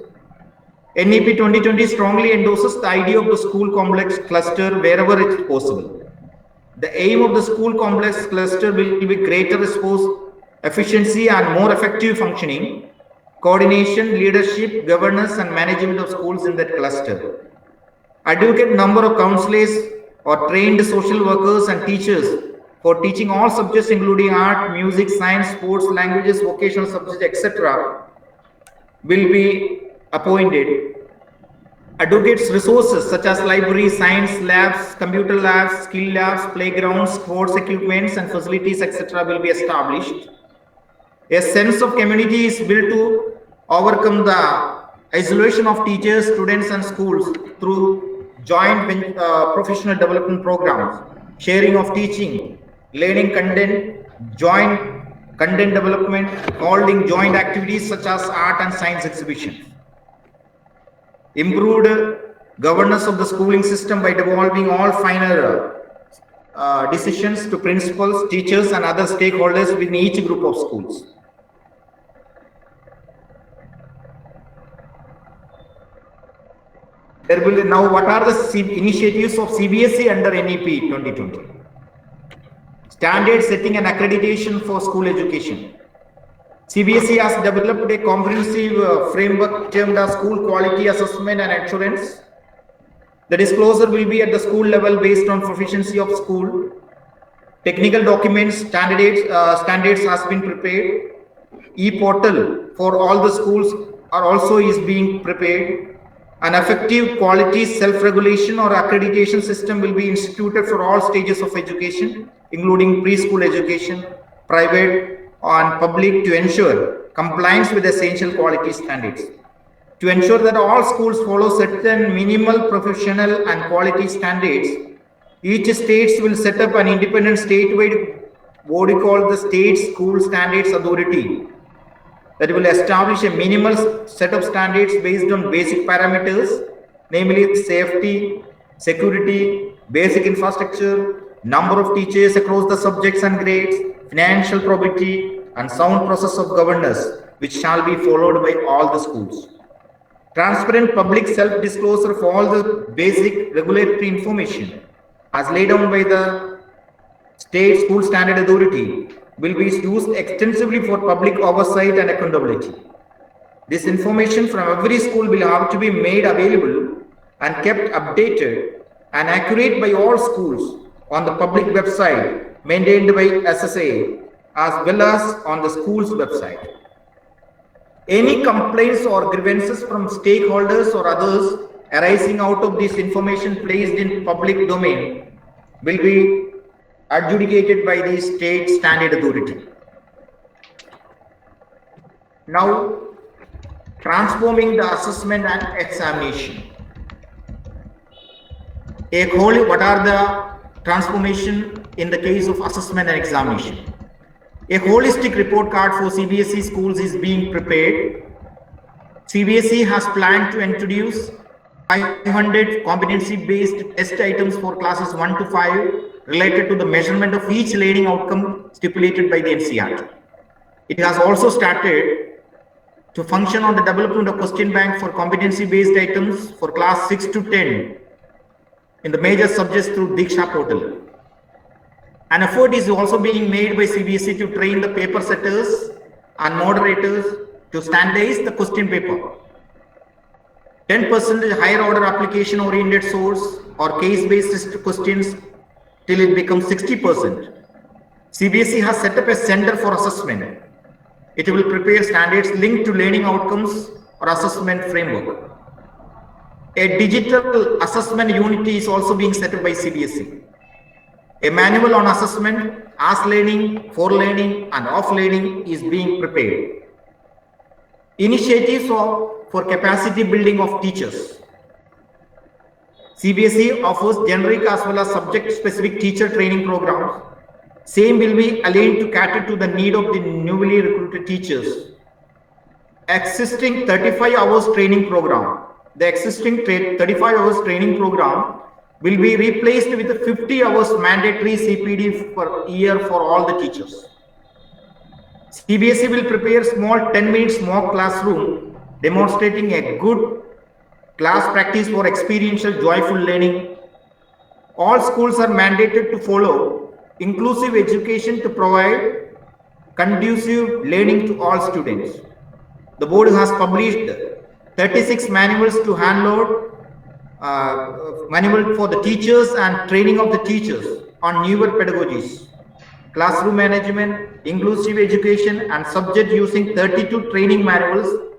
NEP 2020 strongly endorses the idea of the school complex cluster wherever it is possible. The aim of the school complex cluster will be greater resource efficiency and more effective functioning, coordination, leadership, governance and management of schools in that cluster. Adequate number of counselors or trained social workers and teachers for teaching all subjects including art, music, science, sports, languages, vocational subjects, etc. will be appointed. Adequate resources such as libraries, science labs, computer labs, skill labs, playgrounds, sports equipments and facilities, etc. will be established. A sense of community is built to overcome the isolation of teachers, students, and schools through joint professional development programs, sharing of teaching, learning content, joint content development, holding joint activities such as art and science exhibitions. Improved governance of the schooling system by devolving all final decisions to principals, teachers, and other stakeholders within each group of schools. There will be now, what are the initiatives of CBSE under NEP 2020? Standard setting and accreditation for school education. CBSE has developed a comprehensive framework termed as School Quality Assessment and Assurance. The disclosure will be at the school level based on proficiency of school. Technical documents, standards has been prepared. E-portal for all the schools is being prepared. An effective quality self-regulation or accreditation system will be instituted for all stages of education, including preschool education, private and public, to ensure compliance with essential quality standards. To ensure that all schools follow certain minimal professional and quality standards, each state will set up an independent statewide body called the State School Standards Authority that will establish a minimal set of standards based on basic parameters, namely safety, security, basic infrastructure, number of teachers across the subjects and grades, financial probity, and sound process of governance, which shall be followed by all the schools. Transparent public self-disclosure for all the basic regulatory information as laid down by the State School Standard Authority will be used extensively for public oversight and accountability. This information from every school will have to be made available and kept updated and accurate by all schools on the public website maintained by SSA as well as on the school's website. Any complaints or grievances from stakeholders or others arising out of this information placed in public domain will be adjudicated by the State Standard Authority. Now, transforming the assessment and examination. What are the transformation in the case of assessment and examination? A holistic report card for CBSE schools is being prepared. CBSE has planned to introduce 500 competency-based test items for classes 1 to 5 related to the measurement of each learning outcome stipulated by the NCERT. It has also started to function on the development of question bank for competency-based items for class 6 to 10 in the major subjects through Diksha portal. An effort is also being made by CBSE to train the paper setters and moderators to standardize the question paper. 10% higher order application oriented source or case-based questions till it becomes 60%. CBSE has set up a center for assessment. It will prepare standards linked to learning outcomes or assessment framework. A digital assessment unit is also being set up by CBSE. A manual on assessment, as learning, for learning, and off learning is being prepared. Initiatives for capacity building of teachers. CBSE offers generic as well as subject-specific teacher training programs. Same will be aligned to cater to the need of the newly recruited teachers. Existing 35 hours training program. The existing 35 hours training program will be replaced with a 50 hours mandatory CPD per year for all the teachers. CBSE will prepare small 10 minutes mock classroom demonstrating a good class practice for experiential joyful learning. All schools are mandated to follow inclusive education to provide conducive learning to all students. The board has published 36 manuals to handload, manual for the teachers and training of the teachers on newer pedagogies, classroom management, inclusive education, and subject using 32 training manuals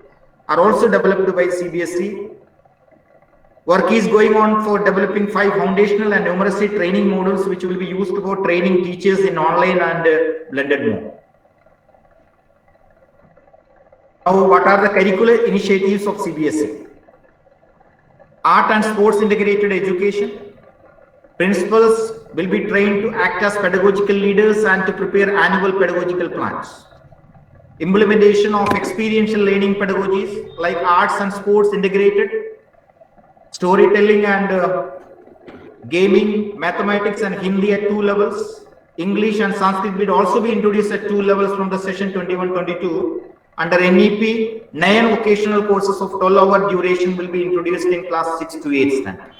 are also developed by CBSE. Work is going on for developing 5 foundational and numeracy training modules which will be used for training teachers in online and blended mode. Now, what are the curricular initiatives of CBSE? Art and sports integrated education. Principals will be trained to act as pedagogical leaders and to prepare annual pedagogical plans. Implementation of experiential learning pedagogies like arts and sports integrated, storytelling and gaming, mathematics and Hindi at 2 levels. English and Sanskrit will also be introduced at 2 levels from the session 21-22. Under NEP, 9 vocational courses of 12-hour duration will be introduced in class 6 to 8 standard.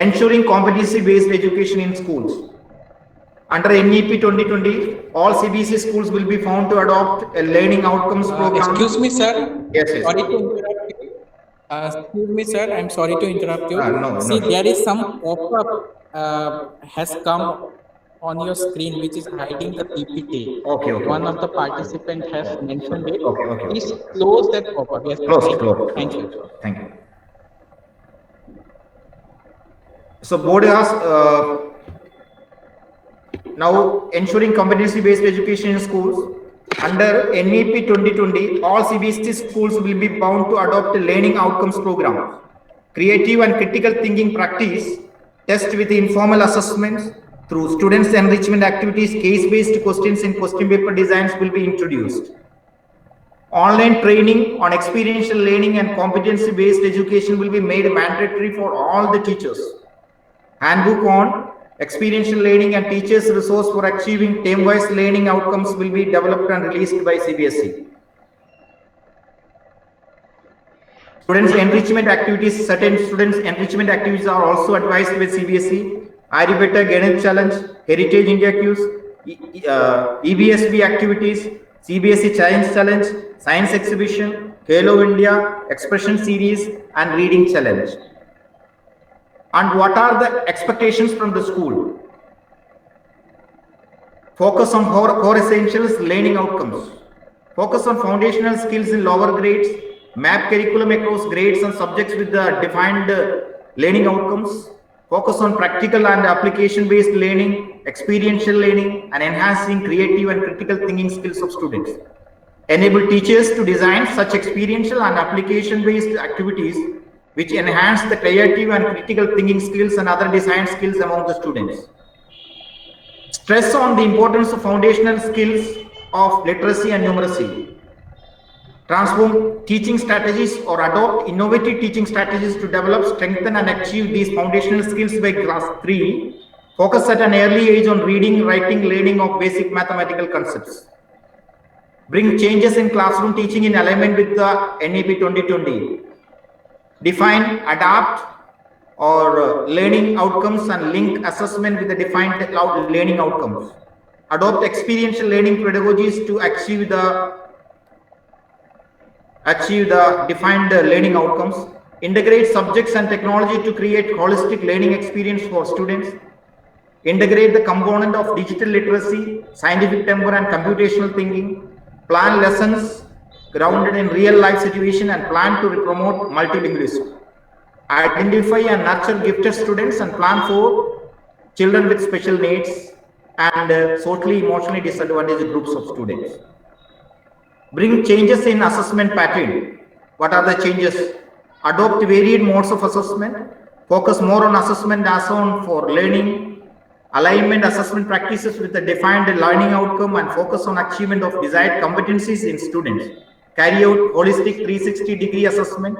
Ensuring competency-based education in schools. Under NEP 2020, all CBSE schools will be found to adopt a learning outcomes program. Excuse me, sir. Yes, yes. Sorry to interrupt you. Excuse me, sir. I'm sorry to interrupt you. No, See, no. there is some pop-up has come on your screen which is hiding the PPT. Okay, okay. One of the participants has mentioned it. Okay, okay. Please close that pop-up. Yes, Close. thank you. Thank you. So board has now ensuring competency-based education in schools. Under NEP 2020, all CBSE schools will be bound to adopt a learning outcomes program. Creative and critical thinking practice, test with informal assessments through students' enrichment activities, case-based questions in question paper designs will be introduced. Online training on experiential learning and competency-based education will be made mandatory for all the teachers. Handbook on experiential learning and teachers' resource for achieving term-wise learning outcomes will be developed and released by CBSE. Students' enrichment activities, certain students' enrichment activities are also advised by CBSE. Aribetta Ganit Challenge, Heritage India Quiz, EBSB activities, CBSE Science Challenge, Science Exhibition, Halo India, Expression Series, and Reading Challenge. And what are the expectations from the school? Focus on core essentials, learning outcomes. Focus on foundational skills in lower grades, map curriculum across grades and subjects with the defined learning outcomes. Focus on practical and application-based learning, experiential learning, and enhancing creative and critical thinking skills of students. Enable teachers to design such experiential and application-based activities which enhance the creative and critical thinking skills and other design skills among the students. Stress on the importance of foundational skills of literacy and numeracy. Transform teaching strategies or adopt innovative teaching strategies to develop, strengthen, and achieve these foundational skills by class 3. Focus at an early age on reading, writing, learning of basic mathematical concepts. Bring changes in classroom teaching in alignment with the NEP 2020. Define, adapt, or learning outcomes and link assessment with the defined learning outcomes. Adopt experiential learning pedagogies to achieve the defined learning outcomes. Integrate subjects and technology to create holistic learning experience for students. Integrate the component of digital literacy, scientific temper, and computational thinking. Plan lessons grounded in real life situation and plan to promote multilingualism. Identify and nurture gifted students and plan for children with special needs and socially emotionally disadvantaged groups of students. Bring changes in assessment pattern. What are the changes? Adopt varied modes of assessment. Focus more on assessment as on for learning. Alignment assessment practices with the defined learning outcome and focus on achievement of desired competencies in students. Carry out holistic 360-degree assessment.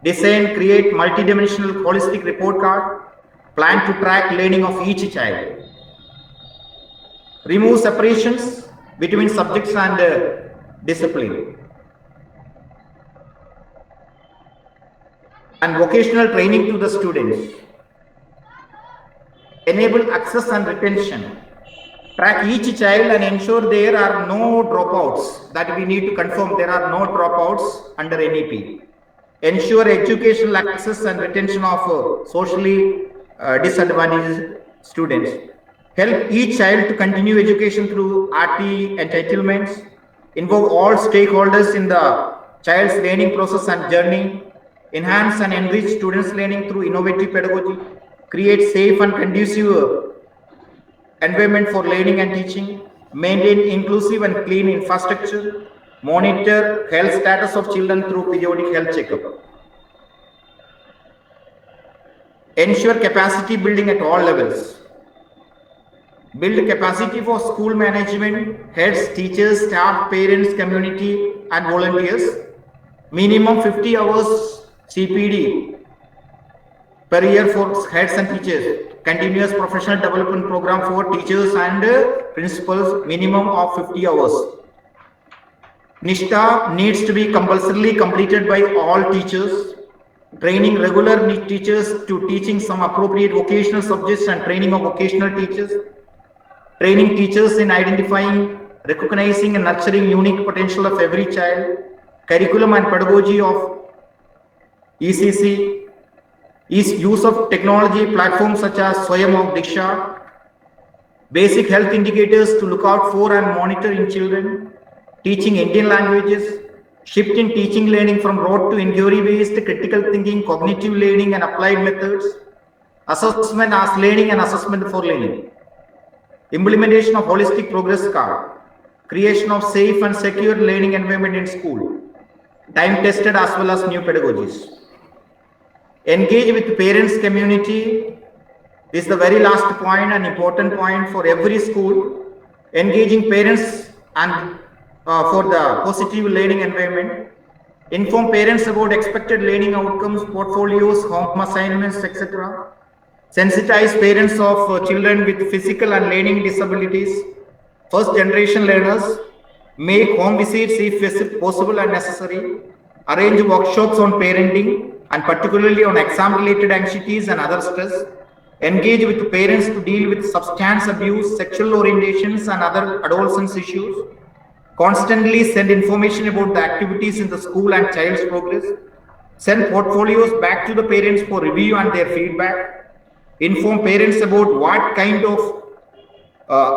Design, create multidimensional holistic report card. Plan to track learning of each child. Remove separations between subjects and discipline. And vocational training to the students. Enable access and retention. Track each child and ensure there are no dropouts. That we need to confirm there are no dropouts under NEP. Ensure educational access and retention of socially disadvantaged students. Help each child to continue education through RT entitlements. Involve all stakeholders in the child's learning process and journey. Enhance and enrich students' learning through innovative pedagogy. Create safe and conducive environment for learning and teaching. maintain inclusive and clean infrastructure, monitor health status of children through periodic health checkup, ensure capacity building at all levels, build capacity for school management, heads, teachers, staff, parents, community, and volunteers. Minimum 50 hours CPD per year for heads and teachers. Continuous professional development program for teachers and principals, minimum of 50 hours. NISTA needs to be compulsorily completed by all teachers. Training regular teachers to teaching some appropriate vocational subjects and training of vocational teachers. Training teachers in identifying, recognizing and nurturing unique potential of every child. Curriculum and pedagogy of ECC. Use of technology platforms such as Swayam of Diksha. Basic health indicators to look out for and monitor in children. Teaching Indian languages. Shift in teaching learning from rote to inquiry-based critical thinking, cognitive learning and applied methods. Assessment as learning and assessment for learning. Implementation of holistic progress card. Creation of safe and secure learning environment in school. Time tested as well as new pedagogies. Engage with parents community. This is the very last point and important point for every school. Engaging parents and for the positive learning environment. Inform parents about expected learning outcomes, portfolios, home assignments, etc. Sensitize parents of children with physical and learning disabilities, first generation learners. Make home visits if possible and necessary. Arrange workshops on parenting and particularly on exam related anxieties and other stress. Engage with parents to deal with substance abuse, sexual orientations and other adolescence issues. Constantly send information about the activities in the school and child's progress. Send portfolios back to the parents for review and their feedback. Inform parents about what kind of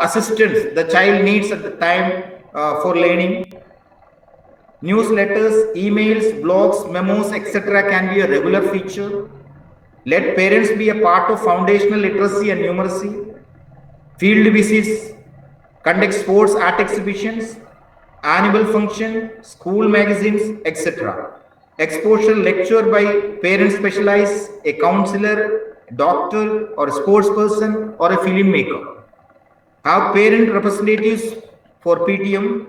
assistance the child needs at the time for learning. Newsletters, emails, blogs, memos, etc. can be a regular feature. Let parents be a part of foundational literacy and numeracy. Field visits, conduct sports art exhibitions, annual function, school magazines, etc. Exposure lecture by parent specialized, a counselor, doctor or a sports person or a filmmaker. Have parent representatives for PTM.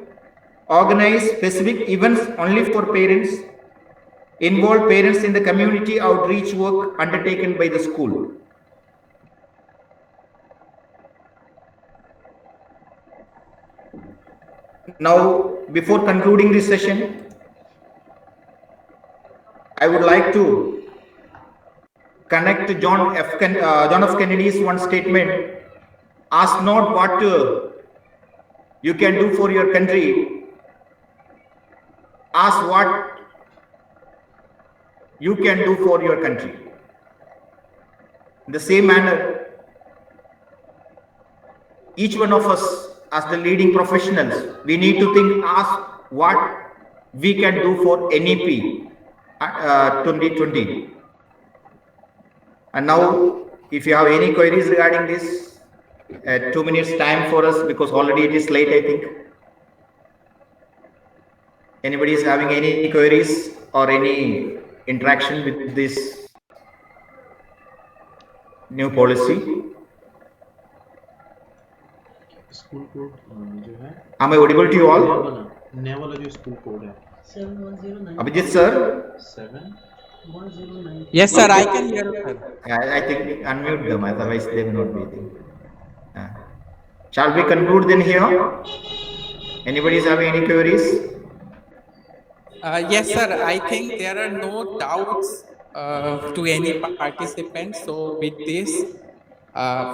Organize specific events only for parents. Involve parents in the community outreach work undertaken by the school. Now, before concluding this session, I would like to connect John F. Kennedy's one statement: ask not what you can do for your country, ask what you can do for your country. In the same manner, each one of us as the leading professionals, we need to think, ask what we can do for NEP 2020. And now, if you have any queries regarding this, 2 minutes time for us because already it is late, I think. Anybody is having any queries or any interaction with this new policy? School code जो है Am I audible to you all? नया वाला जो school code है 7109 Abhijit sir? 7109 Yes, sir, I can hear you, sir. I think unmute them, otherwise they will not be there. Shall we conclude then here? Anybody is having any queries? Yes, sir, I think there are no doubts to any participants. So with this,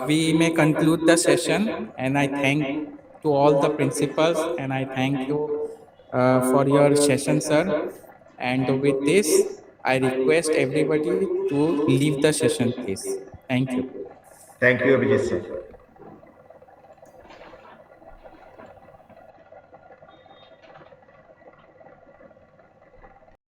we may conclude the session, and I thank to all the principals, and I thank you for your session, sir. And with this, I request everybody to leave the session, please. Thank you. Thank you, Abhijit sir.